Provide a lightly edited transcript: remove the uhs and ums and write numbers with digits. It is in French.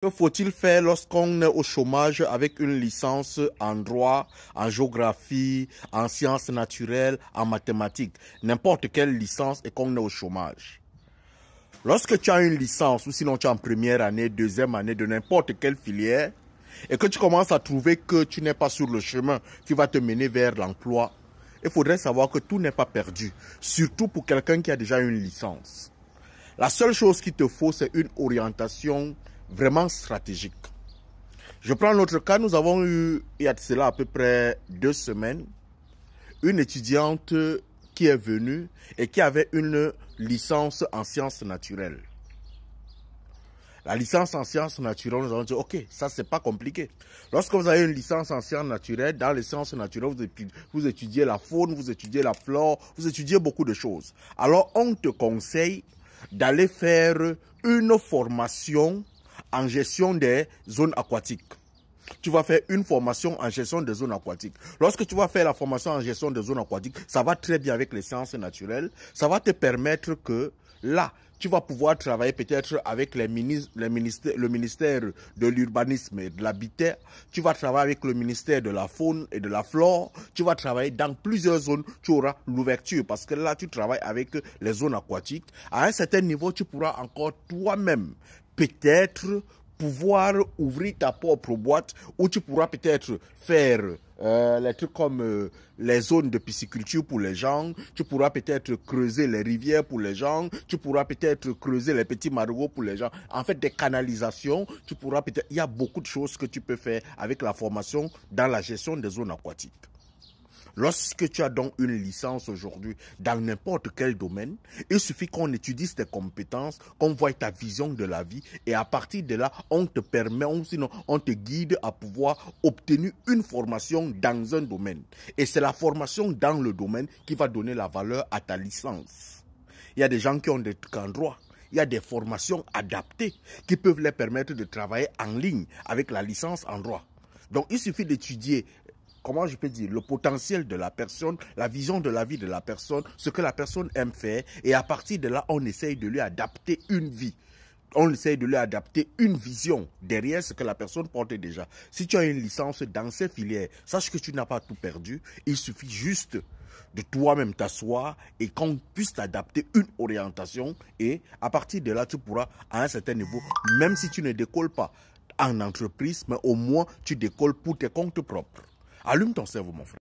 Que faut-il faire lorsqu'on est au chômage avec une licence en droit, en géographie, en sciences naturelles, en mathématiques, n'importe quelle licence et qu'on est au chômage? Lorsque tu as une licence ou sinon tu es en première année, deuxième année de n'importe quelle filière et que tu commences à trouver que tu n'es pas sur le chemin qui va te mener vers l'emploi, il faudrait savoir que tout n'est pas perdu, surtout pour quelqu'un qui a déjà une licence. La seule chose qu'il te faut, c'est une orientation vraiment stratégique. Je prends notre cas, nous avons eu, il y a de cela à peu près 2 semaines, une étudiante qui est venue et qui avait une licence en sciences naturelles. La licence en sciences naturelles, nous avons dit, ok, ça c'est pas compliqué. Lorsque vous avez une licence en sciences naturelles, dans les sciences naturelles, vous étudiez la faune, vous étudiez la flore, vous étudiez beaucoup de choses. Alors on te conseille d'aller faire une formation en gestion des zones aquatiques. Tu vas faire une formation en gestion des zones aquatiques. Lorsque tu vas faire la formation en gestion des zones aquatiques, ça va très bien avec les sciences naturelles. Ça va te permettre que là, tu vas pouvoir travailler peut-être avec le ministère de l'urbanisme et de l'habitat. Tu vas travailler avec le ministère de la faune et de la flore. Tu vas travailler dans plusieurs zones. Tu auras l'ouverture parce que là, tu travailles avec les zones aquatiques. À un certain niveau, tu pourras encore toi-même peut-être pouvoir ouvrir ta propre boîte où tu pourras peut-être faire les trucs comme les zones de pisciculture pour les gens, tu pourras peut-être creuser les rivières pour les gens, tu pourras peut-être creuser les petits marigots pour les gens. En fait, des canalisations, tu pourras peut-être... Il y a beaucoup de choses que tu peux faire avec la formation dans la gestion des zones aquatiques. Lorsque tu as donc une licence aujourd'hui dans n'importe quel domaine, il suffit qu'on étudie tes compétences, qu'on voie ta vision de la vie et à partir de là, on te permet, sinon on te guide à pouvoir obtenir une formation dans un domaine. Et c'est la formation dans le domaine qui va donner la valeur à ta licence. Il y a des gens qui ont des trucs en droit. Il y a des formations adaptées qui peuvent les permettre de travailler en ligne avec la licence en droit. Donc il suffit d'étudier, comment je peux dire, le potentiel de la personne, la vision de la vie de la personne, ce que la personne aime faire. Et à partir de là, on essaye de lui adapter une vie. On essaye de lui adapter une vision derrière ce que la personne portait déjà. Si tu as une licence dans ces filières, sache que tu n'as pas tout perdu. Il suffit juste de toi-même t'asseoir et qu'on puisse t'adapter une orientation. Et à partir de là, tu pourras, à un certain niveau, même si tu ne décolles pas en entreprise, mais au moins tu décolles pour tes comptes propres. Allume ton cerveau, mon frère.